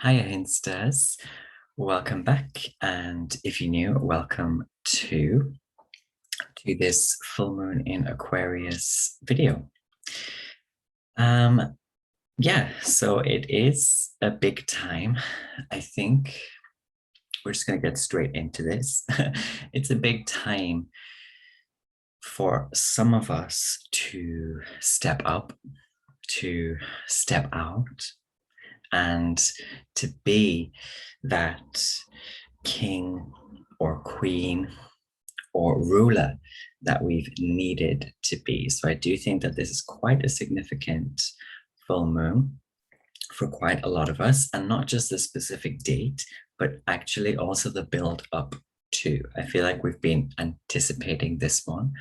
Hiya, Hinsters. Welcome back. And if you're new, welcome to this full moon in Aquarius video. Yeah, so it is a big time. I think we're just going to get straight into this. It's a big time for some of us to step up, to step out, and to be that king or queen or ruler that we've needed to be. So I do think that this is quite a significant full moon for quite a lot of us, and not just the specific date, but actually also the build up to. I feel like we've been anticipating this one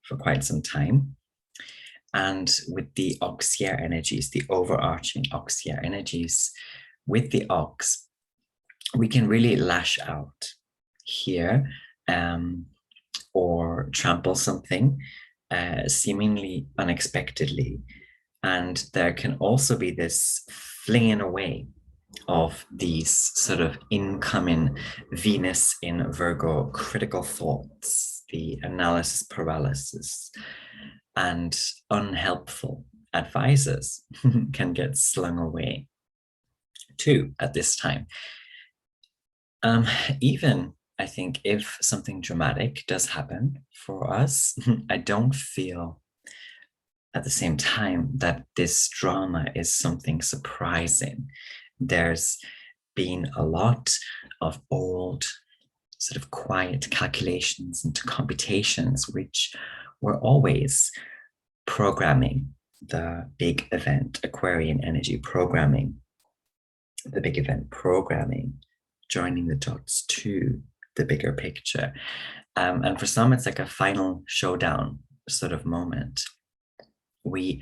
for quite some time. And with the ox year energies, the overarching ox year energies, with the ox, we can really lash out here or trample something seemingly unexpectedly. And there can also be this flinging away of these sort of incoming Venus in Virgo critical thoughts, the analysis paralysis, and unhelpful advisors can get slung away too at this time. Even I think if something dramatic does happen for us, I don't feel at the same time that this drama is something surprising. There's been a lot of old, sort of quiet calculations and computations, which were always programming the big event, Aquarian energy programming, the big event programming, joining the dots to the bigger picture. And for some, it's like a final showdown sort of moment. We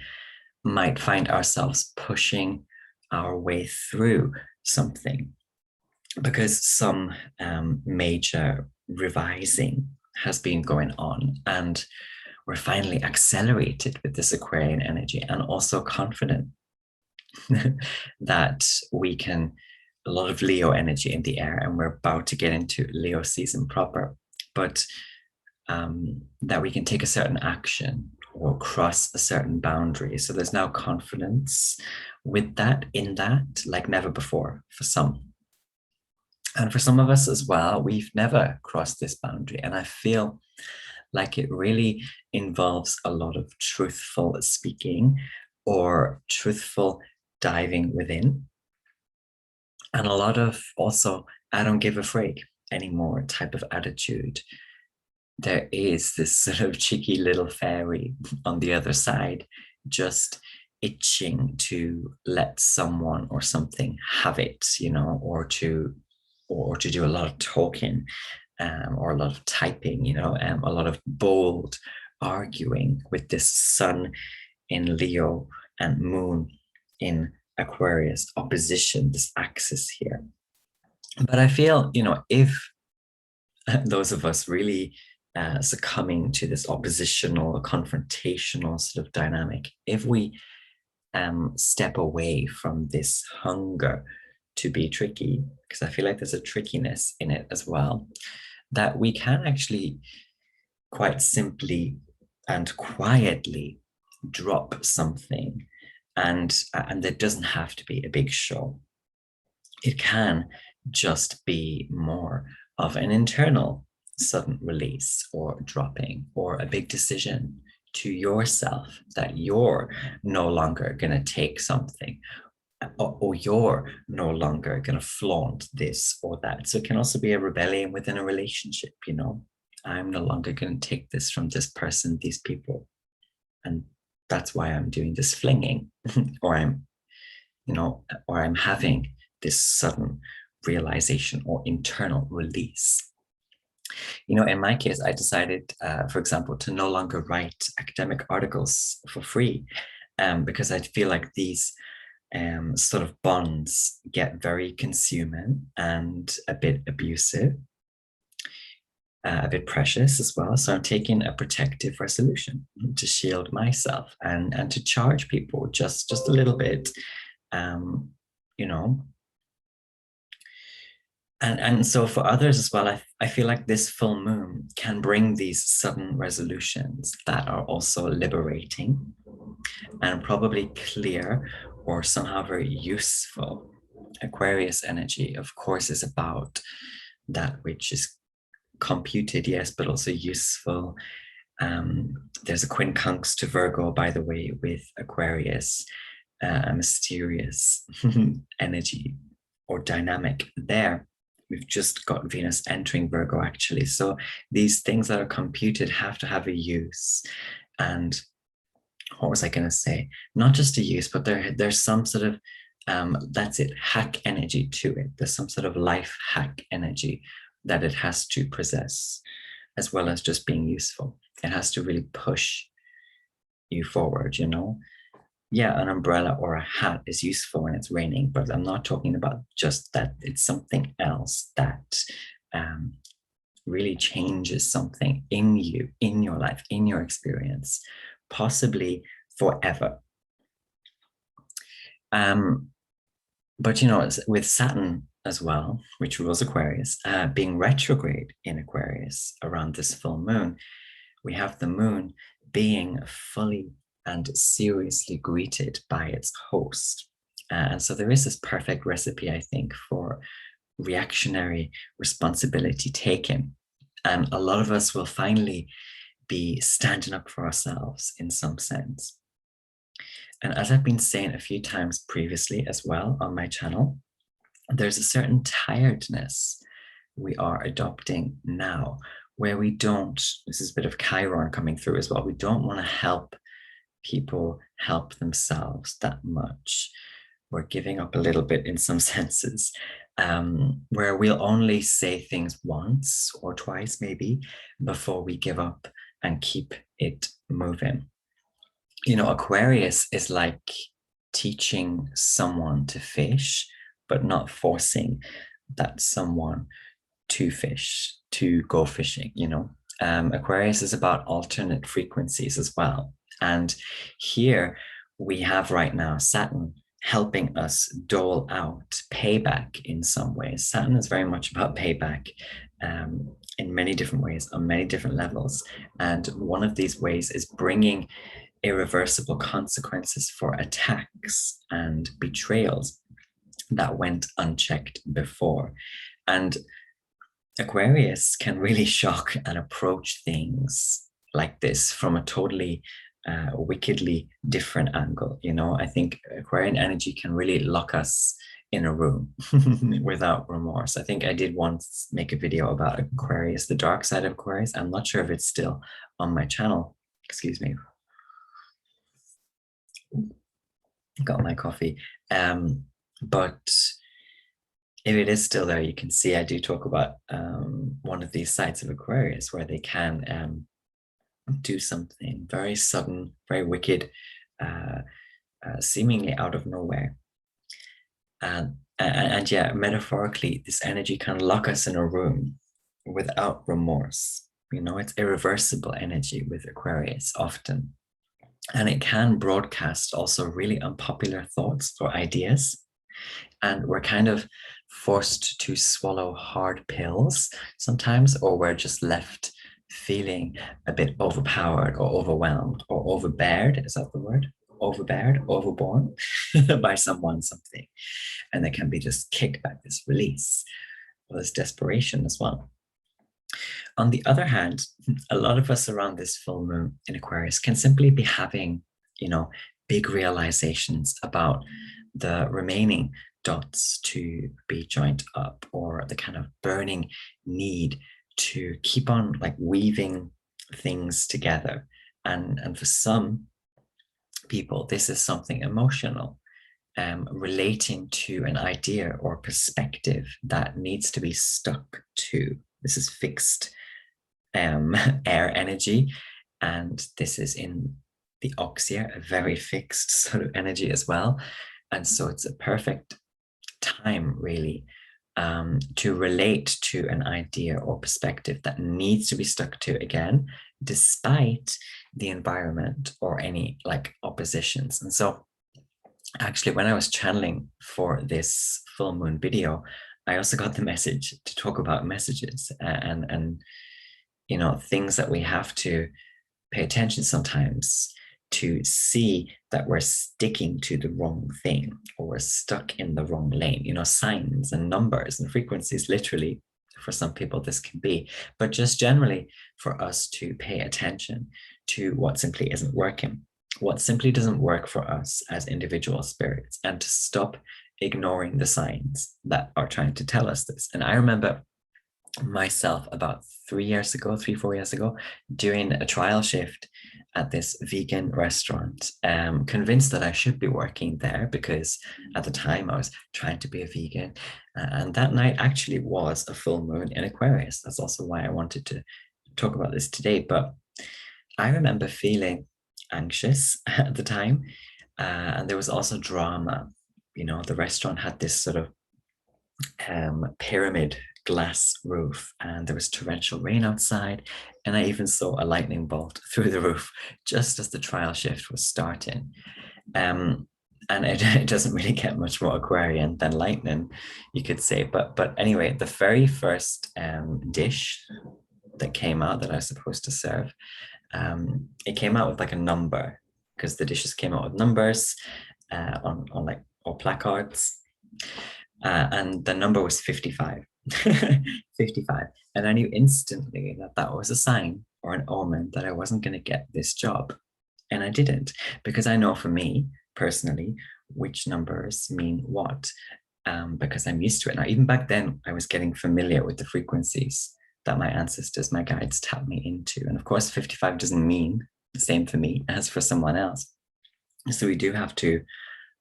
might find ourselves pushing our way through something because some major revising has been going on, and we're finally accelerated with this Aquarian energy, and also confident that we can, a lot of Leo energy in the air, and we're about to get into Leo season proper, but that we can take a certain action or cross a certain boundary. So there's now confidence with that, in that, like never before for some. And for some of us as well, we've never crossed this boundary. And I feel like it really involves a lot of truthful speaking or truthful diving within. And a lot of also, I don't give a frig anymore type of attitude. There is this sort of cheeky little fairy on the other side, just itching to let someone or something have it, you know, or to do a lot of talking, or a lot of typing, you know, a lot of bold arguing with this sun in Leo and moon in Aquarius opposition, this axis here. But I feel, you know, if those of us really succumbing to this oppositional, confrontational sort of dynamic, if we step away from this hunger to be tricky, because I feel like there's a trickiness in it as well, that we can actually quite simply and quietly drop something, and it doesn't have to be a big show. It can just be more of an internal sudden release or dropping, or a big decision to yourself that you're no longer going to take something, or you're no longer going to flaunt this or that. So it can also be a rebellion within a relationship, you know. I'm no longer going to take this from this person, these people, and that's why I'm doing this flinging or I'm, you know, or I'm having this sudden realization or internal release. You know, in my case, I decided, for example, to no longer write academic articles for free, because I feel like these sort of bonds get very consuming and a bit abusive, a bit precious as well. So I'm taking a protective resolution to shield myself and to charge people just a little bit, you know, And so for others as well, I feel like this full moon can bring these sudden resolutions that are also liberating and probably clear or somehow very useful. Aquarius energy, of course, is about that which is computed, yes, but also useful. There's a quincunx to Virgo, by the way, with Aquarius, a mysterious energy or dynamic there. We've just got Venus entering Virgo, actually. So these things that are computed have to have a use. And what was I going to say? Not just a use, but there's some sort of that's it, hack energy to it. There's some sort of life hack energy that it has to possess, as well as just being useful. It has to really push you forward, you know? Yeah, an umbrella or a hat is useful when it's raining, but I'm not talking about just that. It's something else that um, really changes something in you, in your life, in your experience, possibly forever. But you know, with Saturn as well, which rules Aquarius, being retrograde in Aquarius around this full moon, we have the moon being fully and seriously greeted by its host. And so there is this perfect recipe, I think, for reactionary responsibility taken. And a lot of us will finally be standing up for ourselves in some sense. And as I've been saying a few times previously as well on my channel, there's a certain tiredness we are adopting now where we don't, this is a bit of Chiron coming through as well, we don't want to help people help themselves that much. We're giving up a little bit in some senses, where we'll only say things once or twice maybe before we give up and keep it moving. You know, Aquarius is like teaching someone to fish, but not forcing that someone to fish, to go fishing, you know. Aquarius is about alternate frequencies as well. And here we have right now Saturn helping us dole out payback in some ways. Saturn is very much about payback in many different ways, on many different levels. And one of these ways is bringing irreversible consequences for attacks and betrayals that went unchecked before. And Aquarius can really shock and approach things like this from a totally wickedly different angle. You know, I think Aquarian energy can really lock us in a room without remorse. I think I did once make a video about Aquarius, the dark side of Aquarius. I'm not sure if it's still on my channel. Excuse me. Got my coffee. But if it is still there, you can see I do talk about one of these sides of Aquarius where they can do something very sudden, very wicked, seemingly out of nowhere. And yeah, metaphorically, this energy can lock us in a room without remorse. You know, it's irreversible energy with Aquarius often. And it can broadcast also really unpopular thoughts or ideas. And we're kind of forced to swallow hard pills sometimes, or we're just left feeling a bit overpowered or overwhelmed or overbeared. Is that the word? Overbeared, overborne by someone, something. And there can be this kickback, this release, or this desperation as well. On the other hand, a lot of us around this full moon in Aquarius can simply be having, you know, big realizations about the remaining dots to be joined up, or the kind of burning need to keep on like weaving things together. And for some people, this is something emotional, relating to an idea or perspective that needs to be stuck to. This is fixed air energy, and this is in the oxia, a very fixed sort of energy as well. And so it's a perfect time really to relate to an idea or perspective that needs to be stuck to again, despite the environment or any like oppositions. And so actually, when I was channeling for this full moon video, I also got the message to talk about messages and things that we have to pay attention sometimes to see that we're sticking to the wrong thing or we're stuck in the wrong lane. Signs and numbers and frequencies, literally, for some people this can be, but just generally for us to pay attention to what simply isn't working, what simply doesn't work for us as individual spirits, and to stop ignoring the signs that are trying to tell us this. And I remember myself about 4 years ago, doing a trial shift at this vegan restaurant, convinced that I should be working there because at the time I was trying to be a vegan. And that night actually was a full moon in Aquarius. That's also why I wanted to talk about this today. But I remember feeling anxious at the time. And there was also drama. The restaurant had this sort of pyramid glass roof, and there was torrential rain outside, and I even saw a lightning bolt through the roof just as the trial shift was starting. And it doesn't really get much more Aquarian than lightning, you could say. But anyway, the very first dish that came out that I was supposed to serve, it came out with like a number, because the dishes came out with numbers on like or placards. And the number was 55. 55. And I knew instantly that that was a sign or an omen that I wasn't going to get this job. And I didn't, because I know for me personally which numbers mean what, because I'm used to it. Now, even back then, I was getting familiar with the frequencies that my ancestors, my guides tapped me into. And of course, 55 doesn't mean the same for me as for someone else. So we do have to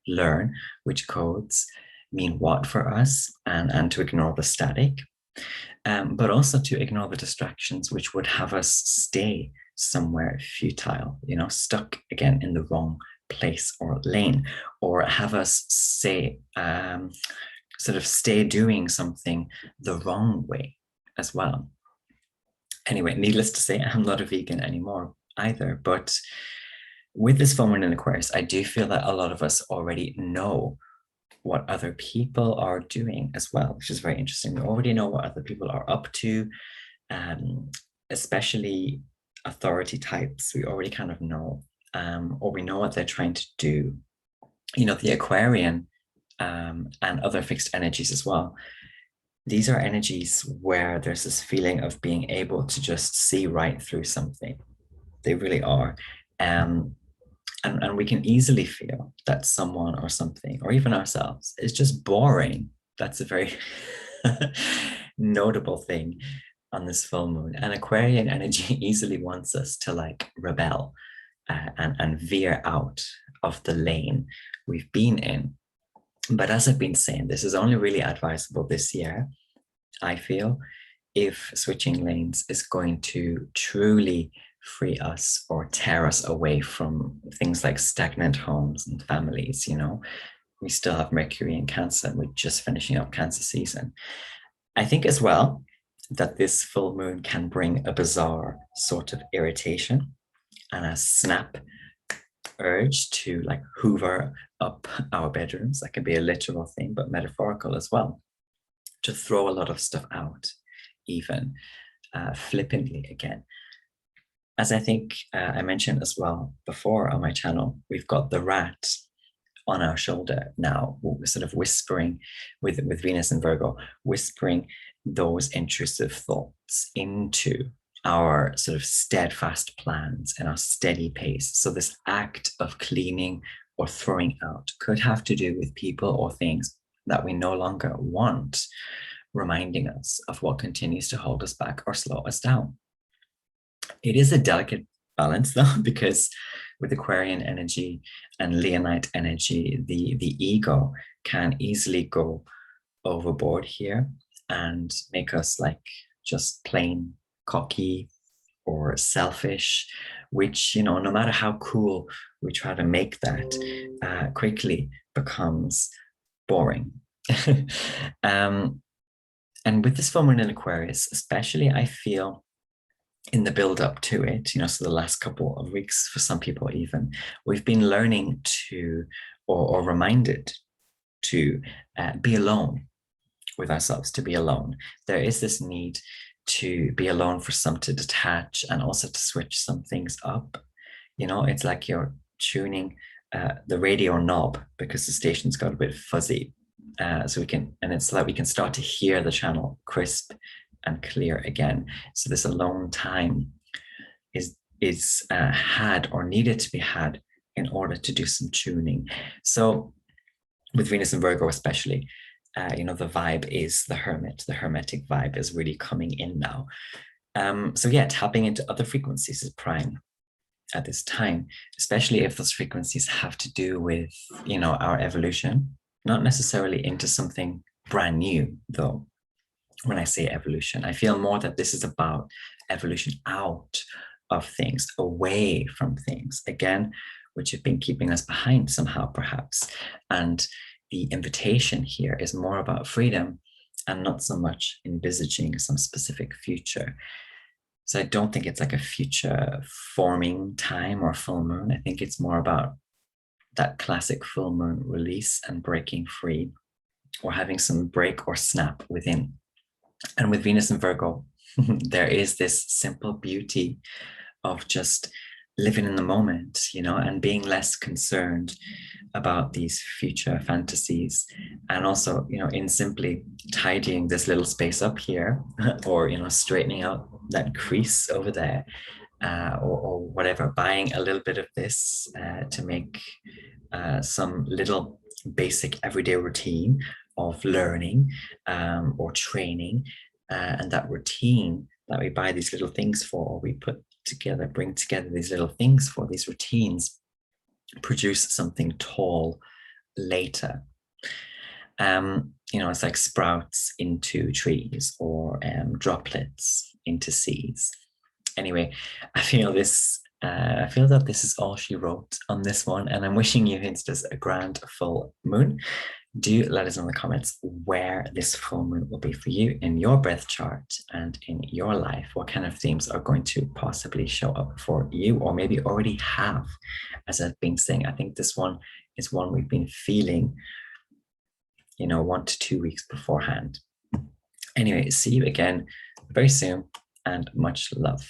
learn which codes mean what for us, and to ignore the static, but also to ignore the distractions which would have us stay somewhere futile, stuck again in the wrong place or lane, or have us say, sort of stay doing something the wrong way as well. Anyway, needless to say, I'm not a vegan anymore either, but with this full moon in Aquarius, I do feel that a lot of us already know what other people are doing as well, which is very interesting. We already know what other people are up to, especially authority types. We already kind of know, or we know what they're trying to do. The Aquarian and other fixed energies as well. These are energies where there's this feeling of being able to just see right through something. They really are. And we can easily feel that someone or something, or even ourselves, is just boring. That's a very notable thing on this full moon. And Aquarian energy easily wants us to like rebel and veer out of the lane we've been in. But as I've been saying, this is only really advisable this year, I feel, if switching lanes is going to truly free us or tear us away from things like stagnant homes and families. We still have Mercury in Cancer, and we're just finishing up Cancer season. I think as well that this full moon can bring a bizarre sort of irritation and a snap urge to like hoover up our bedrooms. That can be a literal thing, but metaphorical as well, to throw a lot of stuff out, even flippantly again. As I think I mentioned as well before on my channel, we've got the rat on our shoulder now, sort of whispering with Venus and Virgo, whispering those intrusive thoughts into our sort of steadfast plans and our steady pace. So this act of cleaning or throwing out could have to do with people or things that we no longer want, reminding us of what continues to hold us back or slow us down. It is a delicate balance though, because with Aquarian energy and Leonite energy, the ego can easily go overboard here and make us like just plain cocky or selfish, which, no matter how cool we try to make that, quickly becomes boring. And with this full moon in Aquarius, especially, I feel in the build up to it, so the last couple of weeks for some people even, we've been learning to, or reminded to be alone with ourselves, to be alone. There is this need to be alone for some to detach and also to switch some things up. You know, it's like you're tuning the radio knob because the station's got a bit fuzzy. So we can, and it's so that we can start to hear the channel crisp and clear again. So this alone time is had or needed to be had in order to do some tuning. So with Venus and Virgo especially, you know, the vibe is the hermit. The hermetic vibe is really coming in now. So yeah, tapping into other frequencies is prime at this time, especially if those frequencies have to do with, you know, our evolution, not necessarily into something brand new though. When I say evolution, I feel more that this is about evolution out of things, away from things, again, which have been keeping us behind somehow, perhaps. And the invitation here is more about freedom and not so much envisaging some specific future. So I don't think it's like a future forming time or full moon. I think it's more about that classic full moon release and breaking free, or having some break or snap within. And with Venus and Virgo, there is this simple beauty of just living in the moment, you know, and being less concerned about these future fantasies. And also, you know, in simply tidying this little space up here, or, you know, straightening out that crease over there, or whatever, buying a little bit of this to make some little basic everyday routine of learning or training. And that routine that we buy these little things for, or we put together, bring together these little things for, these routines, produce something tall later. You know, it's like sprouts into trees, or droplets into seeds. Anyway, I feel that this is all she wrote on this one, and I'm wishing you Hinstas a grand full moon. Do let us know in the comments where this full moon will be for you in your birth chart and in your life. What kind of themes are going to possibly show up for you, or maybe already have, as I've been saying. I think this one is one we've been feeling, you know, 1 to 2 weeks beforehand. Anyway, see you again very soon, and much love.